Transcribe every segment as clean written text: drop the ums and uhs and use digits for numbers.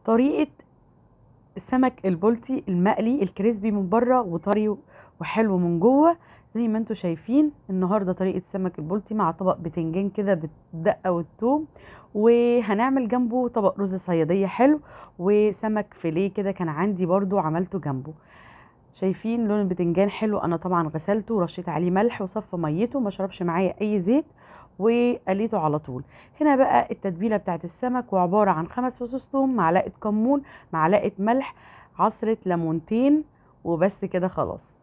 طريقة السمك البلطي المقلي الكريسبي من بره وطري وحلو من جوه زي ما انتوا شايفين. النهارده طريقة السمك البلطي مع طبق بتنجان كده بالدقة والثوم، وهنعمل جنبه طبق رز صيادية حلو، وسمك فيليه كده كان عندي برضو عملته جنبه. شايفين لون البتنجان حلو، انا طبعا غسلته ورشيت عليه ملح وصفى ميته، ما شربش معايا اي زيت وقليته على طول. هنا بقى التتبيله بتاعت السمك، وعباره عن 5 فصوص ثوم، معلقه كمون، معلقه ملح، عصره ليمونتين، وبس كده خلاص.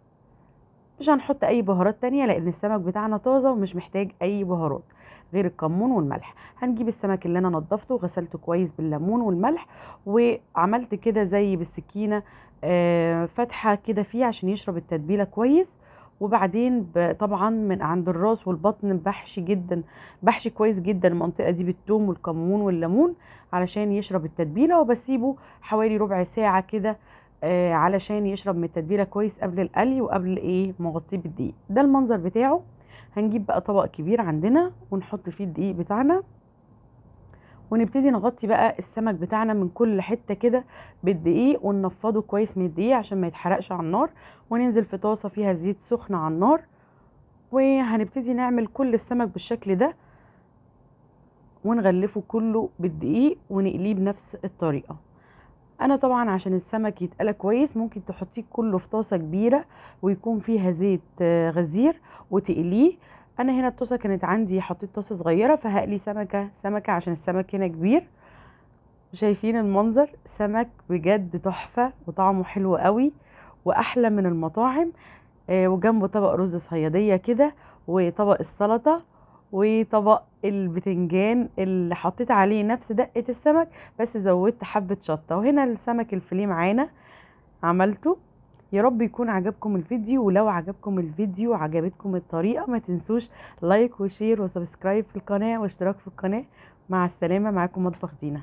مش هنحط اي بهارات تانية لان السمك بتاعنا طازه ومش محتاج اي بهارات غير الكمون والملح. هنجيب السمك اللي انا نضفته وغسلته كويس بالليمون والملح، وعملت كده زي بالسكينه فتحه كده فيه عشان يشرب التتبيله كويس. وبعدين طبعا من عند الراس والبطن بحشي جدا، بحشي كويس جدا المنطقه دي بالثوم والكمون والليمون علشان يشرب التتبيله، وبسيبه حوالي ربع ساعه كده علشان يشرب من التتبيله كويس قبل القلي وقبل ما اغطيه بالدقيق. ده المنظر بتاعه. هنجيب بقى طبق كبير عندنا ونحط فيه الدقيق بتاعنا، ونبتدي نغطي بقى السمك بتاعنا من كل حته كده بالدقيق، وننفضه كويس من الدقيق عشان ما يتحرقش على النار، وننزل في طاسه فيها زيت سخن على النار، وهنبتدي نعمل كل السمك بالشكل ده ونغلفه كله بالدقيق ونقليه بنفس الطريقه. انا طبعا عشان السمك يتقلى كويس ممكن تحطيه كله في طاسه كبيره ويكون فيها زيت غزير وتقليه. انا هنا الطاسه كانت عندي، حطيت طاسه صغيره فهقلي سمكه عشان السمك هنا كبير. شايفين المنظر؟ سمك بجد تحفه وطعمه حلو قوي واحلى من المطاعم. وجنبه طبق رز صياديه كده، وطبق السلطه، وطبق البتنجان اللي حطيت عليه نفس دقة السمك بس زودت حبة شطة. وهنا السمك الفيليه معانا عملته. يا رب يكون عجبكم الفيديو، ولو عجبكم الفيديو وعجبتكم الطريقة ما تنسوش لايك وشير وسبسكرايب في القناة واشتراك في القناة. مع السلامة، معاكم مطبخ دينا.